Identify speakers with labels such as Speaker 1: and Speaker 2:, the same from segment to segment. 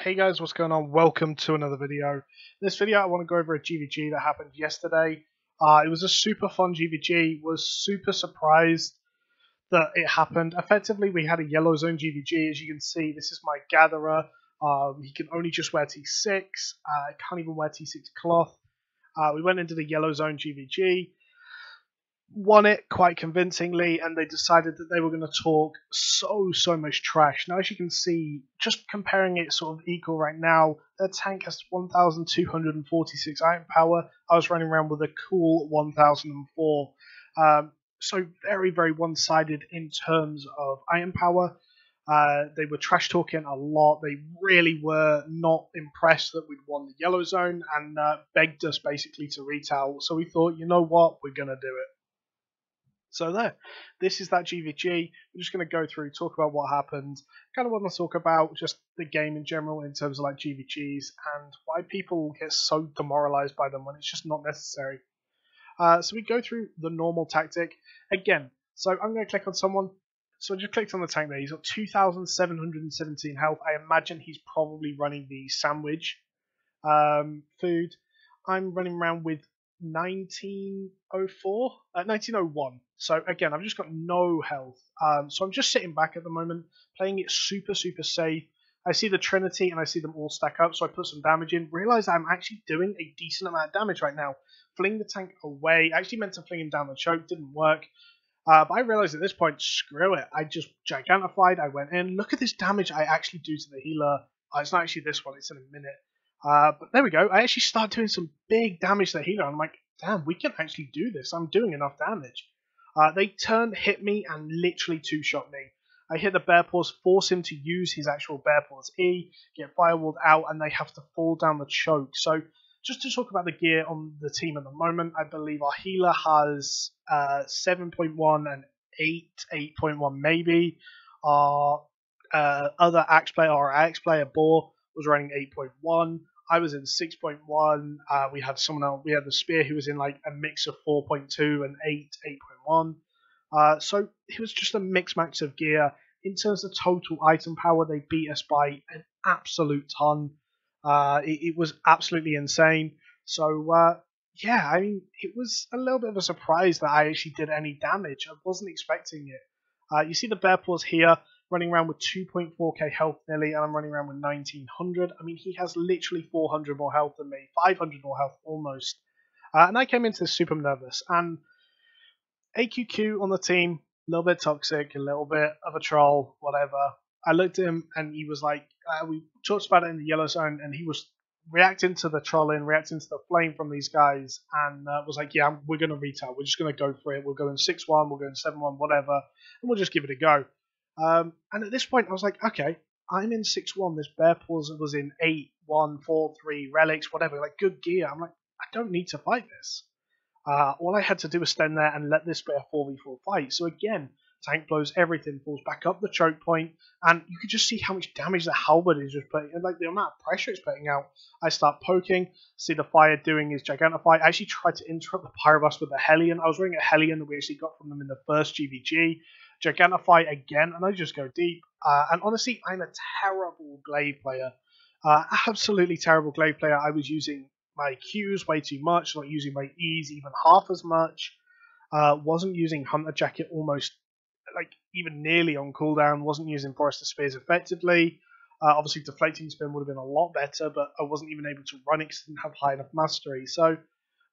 Speaker 1: Hey guys, what's going on? Welcome to another video. In this video I want to go over a GvG that happened yesterday. It was a super fun GvG, was super surprised that it happened. Effectively we had a yellow zone GvG, as you can see. This is my gatherer. He can only just wear T6, can't even wear T6 cloth. We went into the yellow zone GvG, won it quite convincingly, and they decided that they were going to talk so much trash. Now, as you can see, just comparing it sort of equal right now, their tank has 1,246 iron power. I was running around with a cool 1,004. So very one-sided in terms of iron power. They were trash talking a lot. They really were not impressed that we'd won the yellow zone and begged us basically to retail. So we thought, you know what, we're going to do it. So this is that GvG. We're just going to go through, talk about what happened. Kind of want to talk about just the game in general in terms of like GvGs and why people get so demoralized by them when it's just not necessary. So we go through the normal tactic again. So I'm going to click on someone. So I just clicked on the tank there. He's got 2,717 health. I imagine he's probably running the sandwich food. I'm running around with 1901. So again, I've just got no health. So I'm just sitting back at the moment, playing it super safe. I see the Trinity and I see them all stack up, so I put some damage in. Realize I'm actually doing a decent amount of damage right now. Fling the tank away. I actually meant to fling him down the choke, didn't work. But I realized at this point, screw it. I just gigantified. I went in. Look at this damage I actually do to the healer. It's not actually this one. It's in a minute. But there we go. I actually start doing some big damage to the healer. I'm like, damn, we can actually do this. I'm doing enough damage. They turn, hit me, and literally two-shot me. I hit the bear paws, force him to use his actual bear paws E, get firewalled out, and they have to fall down the choke. So just to talk about the gear on the team at the moment, I believe our healer has 7.1 and 8.1 maybe. Our other axe player, or axe player, Boar, was running 8.1. I was in 6.1. We had someone else. We had the Spear who was in like a mix of 4.2 and 8.1. So it was just a mix match of gear. In terms of total item power, they beat us by an absolute ton. It was absolutely insane. So yeah, I mean, it was a little bit of a surprise that I actually did any damage. I wasn't expecting it. You see the bear paws here, running around with 2.4k health nearly, and I'm running around with 1900. I mean, he has literally 400 more health than me, 500 more health almost. And I came into this super nervous, and AQQ on the team, a little bit toxic, a little bit of a troll, whatever. I looked at him, and he was like, we talked about it in the yellow zone, and he was reacting to the trolling, reacting to the flame from these guys, and was like, yeah, we're going to retail. We're just going to go for it. We're going 6-1, we're going 7-1, whatever, and we'll just give it a go. And at this point, I was like, okay, I'm in 6-1. This bear paws was in 8-1, 4-3, relics, whatever, like good gear. I'm like, I don't need to fight this. All I had to do was stand there and let this be a 4v4 fight. So again, tank blows, everything falls back up the choke point, and you could just see how much damage the halberd is just putting, and like the amount of pressure it's putting out. I start poking, see the fire doing his gigantify. I actually tried to interrupt the Pyrovus with a Hellion. I was running a Hellion that we actually got from them in the first GvG. Gigantify again, and I just go deep. And honestly, I'm a terrible glaive player. Absolutely terrible glaive player. I was using my Qs way too much, not using my Es even half as much. Wasn't using Hunter Jacket almost, like, even nearly on cooldown. Wasn't using Forester Spears effectively. Obviously, Deflecting Spin would have been a lot better, but I wasn't even able to run it because I didn't have high enough mastery. So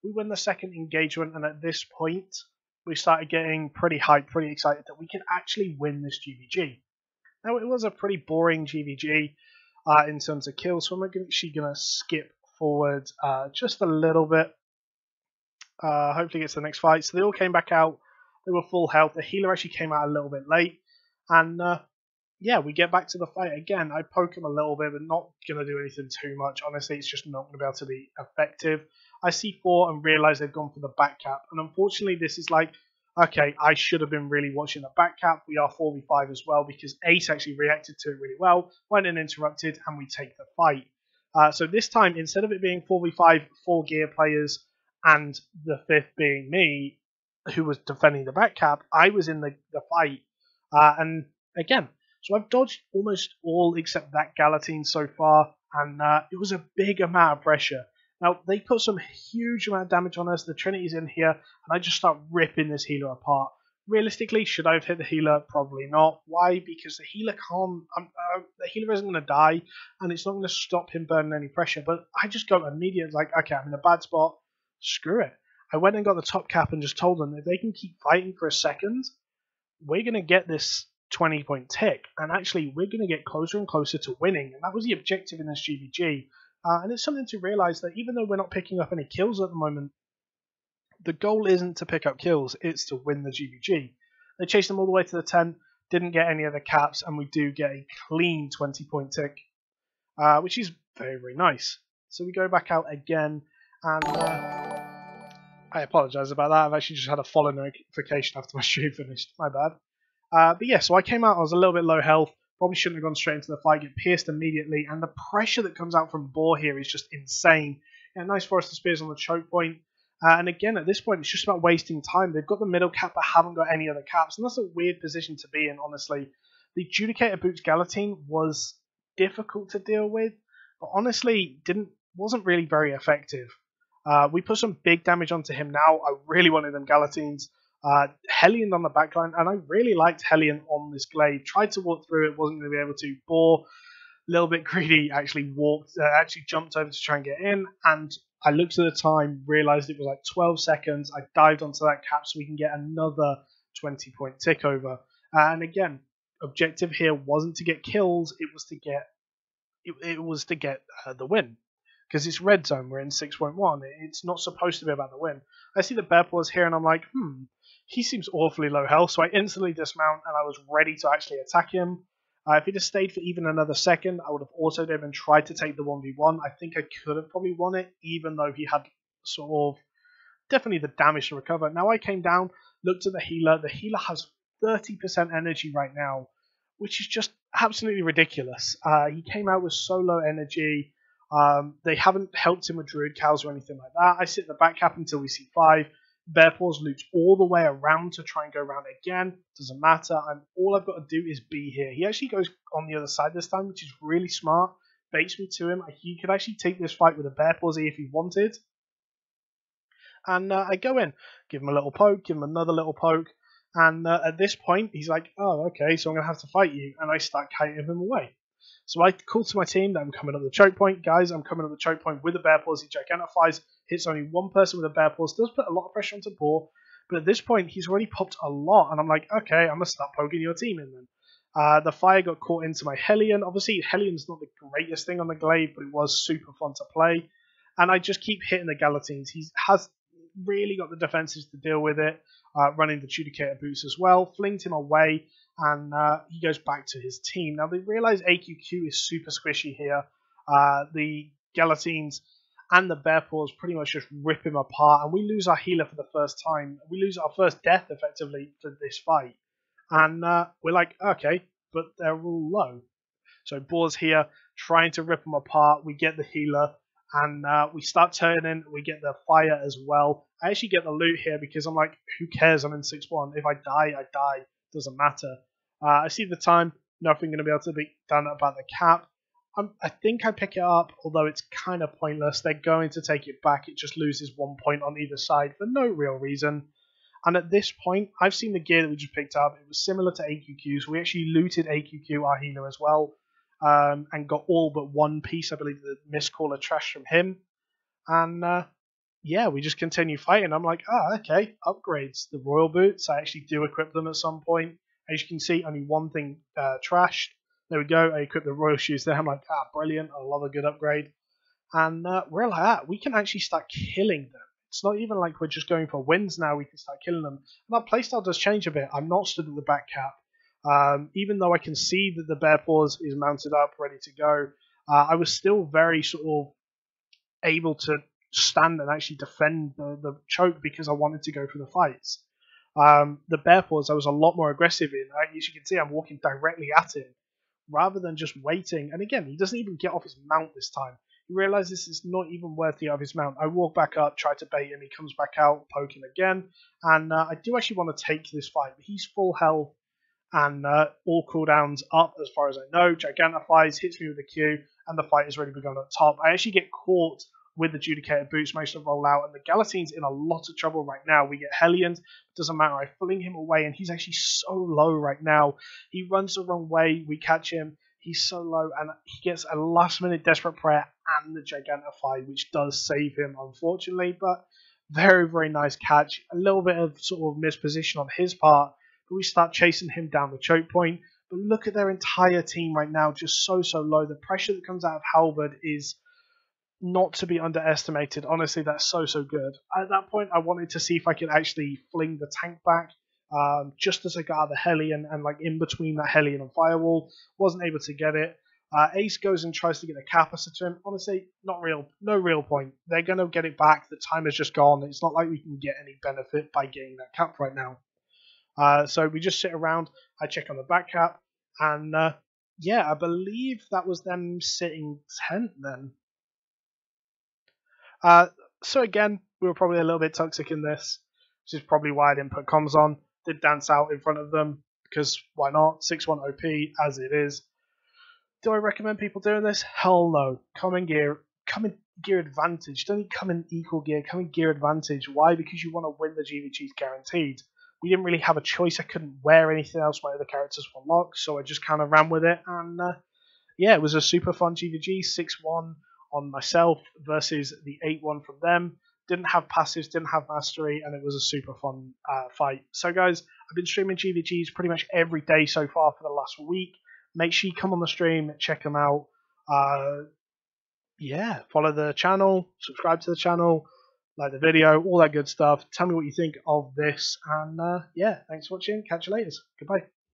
Speaker 1: we win the second engagement, and at this point, we started getting pretty hyped, pretty excited that we could actually win this GvG. Now, it was a pretty boring GvG in terms of kills, so I'm actually going to skip forward just a little bit. Hopefully get to the next fight. So they all came back out. They were full health. The healer actually came out a little bit late. And yeah, we get back to the fight again. I poke him a little bit, but not going to do anything too much. Honestly, it's just not going to be able to be effective. I see 4 and realize they've gone for the back cap. And unfortunately, this is like, okay, I should have been really watching the back cap. We are 4v5 as well because Ace actually reacted to it really well, went and interrupted, and we take the fight. So this time, instead of it being 4v5, 4 gear players, and the 5th being me, who was defending the back cap, I was in the fight. And again, So I've dodged almost all except that Galatine so far, and it was a big amount of pressure. Now, they put some huge amount of damage on us, the Trinity's in here, and I just start ripping this healer apart. Realistically, should I have hit the healer? Probably not. Why? Because the healer can't. The healer isn't going to die, and it's not going to stop him burning any pressure. But I just go immediately like, okay, I'm in a bad spot. Screw it. I went and got the top cap and just told them if they can keep fighting for a second, we're going to get this 20-point tick, and actually we're going to get closer and closer to winning. And that was the objective in this GvG. And it's something to realise that even though we're not picking up any kills at the moment, the goal isn't to pick up kills, it's to win the GvG. They chased them all the way to the 10, didn't get any of the caps, and we do get a clean 20-point tick, which is very, very nice. So we go back out again, and I apologise about that. I've actually just had a follow notification after my stream finished. My bad. But yeah, so I came out, I was a little bit low health, probably shouldn't have gone straight into the fight, get pierced immediately, and the pressure that comes out from Boar here is just insane. Yeah, nice Forest of Spears on the choke point. And again, at this point, it's just about wasting time. They've got the middle cap, but haven't got any other caps, and that's a weird position to be in, honestly. The Judicator Boots Galatine was difficult to deal with, but honestly, wasn't really very effective. We put some big damage onto him now. I really wanted them Galatines. Hellion on the backline, and I really liked Hellion on this glade. Tried to walk through it, wasn't going to be able to. Boar, a little bit greedy, actually jumped over to try and get in, and I looked at the time, realised it was like 12 seconds. I dived onto that cap so we can get another 20-point tick over. And again, objective here wasn't to get kills, it was to get the win. Because it's red zone, we're in 6.1. It's not supposed to be about the win. I see the bear paws here, and I'm like, he seems awfully low health, so I instantly dismount, and I was ready to actually attack him. If he'd have stayed for even another second, I would have autoed him and tried to take the 1v1. I think I could have probably won it, even though he had sort of definitely the damage to recover. Now I came down, looked at the healer. The healer has 30% energy right now, which is just absolutely ridiculous. He came out with so low energy. They haven't helped him with Druid Cows or anything like that. I sit the back cap until we see 5. Bearpaws loops all the way around to try and go around again. Doesn't matter. All I've got to do is be here. He actually goes on the other side this time, which is really smart. Baits me to him. He could actually take this fight with a Bearpaws if he wanted. And I go in, give him a little poke, give him another little poke. And at this point, he's like, oh, okay, so I'm going to have to fight you. And I start kiting him away. So I call to my team that I'm coming up the choke point. Guys, I'm coming up the choke point with a bear paws. He giganticifies, hits only one person with a bear paws. Does put a lot of pressure onto Boar. But at this point, he's already popped a lot. And I'm like, okay, I'm going to start poking your team in then. The fire got caught into my Hellion. Obviously, Hellion's not the greatest thing on the glade, but it was super fun to play. And I just keep hitting the Galatines. He has really got the defenses to deal with it. Running the Judicator Boots as well. Flinged him away. And he goes back to his team. Now, they realize AQQ is super squishy here. The Galatines and the Bearpaws pretty much just rip him apart, and we lose our healer for the first time. We lose our first death, effectively, for this fight. And we're like, okay, but they're all low. So Boar's here, trying to rip them apart. We get the healer, and we start turning. We get the fire as well. I actually get the loot here because I'm like, who cares? I'm in 6-1. If I die, I die. Doesn't matter. I see the time, nothing going to be able to be done about the cap. I think I pick it up, although it's kind of pointless. They're going to take it back. It just loses 1 point on either side for no real reason. And at this point, I've seen the gear that we just picked up. It was similar to AQQ's. We actually looted AQQ, our healer, as well, and got all but one piece, I believe, the Mistcaller trash from him. And yeah, we just continue fighting. I'm like, okay, upgrades. The Royal Boots, I actually do equip them at some point. As you can see, only one thing trashed. There we go. I equipped the Royal Shoes there. I'm like, brilliant. I love a good upgrade. And we're like that. We can actually start killing them. It's not even like we're just going for wins now. We can start killing them. And our playstyle does change a bit. I'm not stood at the back cap. Even though I can see that the Bearpaws is mounted up, ready to go, I was still very sort of able to stand and actually defend the choke because I wanted to go for the fights. The Bearpaws I was a lot more aggressive in. As you can see, I'm walking directly at him rather than just waiting. And again, he doesn't even get off his mount this time. He realizes it's not even worth the out of his mount. I walk back up, try to bait him. He comes back out, poke him again. And I do actually want to take this fight. But he's full health. and all cooldowns up as far as I know. Gigantifies, hits me with a Q, and the fight has already begun at top. I actually get caught with the Judicated Boots, managed to roll out, and the Galatine's in a lot of trouble right now. We get Hellions, doesn't matter, I fling him away, and he's actually so low right now. He runs the wrong way, we catch him, he's so low, and he gets a last minute Desperate Prayer and the Gigantify, which does save him, unfortunately, but very, very nice catch. A little bit of sort of misposition on his part, but we start chasing him down the choke point. But look at their entire team right now, just so low. The pressure that comes out of Halberd is not to be underestimated. Honestly, that's so good. At that point, I wanted to see if I could actually fling the tank back, just as I got out of the Hellion, and like in between that Hellion and Firewall. Wasn't able to get it. Ace goes and tries to get a Capacity to him. Honestly, no real point. They're going to get it back. The time has just gone. It's not like we can get any benefit by getting that cap right now. So we just sit around. I check on the back cap, and yeah, I believe that was them sitting 10th then. So again, we were probably a little bit toxic in this, which is probably why I didn't put comms on. Did dance out in front of them, because why not? 6.1 OP as it is. Do I recommend people doing this? Hell no. Come in gear advantage. Don't come in equal gear, come in gear advantage. Why? Because you want to win the GvGs guaranteed. We didn't really have a choice. I couldn't wear anything else. My other characters were locked, so I just kind of ran with it. And yeah, it was a super fun GvG. 6-1 on myself versus the 8-1 from them. Didn't have passives, didn't have mastery, and it was a super fun fight. So guys, I've been streaming GvGs pretty much every day so far for the last week. Make sure you come on the stream, check them out. Yeah, follow the channel, subscribe to the channel, like the video, all that good stuff. Tell me what you think of this, and yeah, thanks for watching. Catch you later. Goodbye.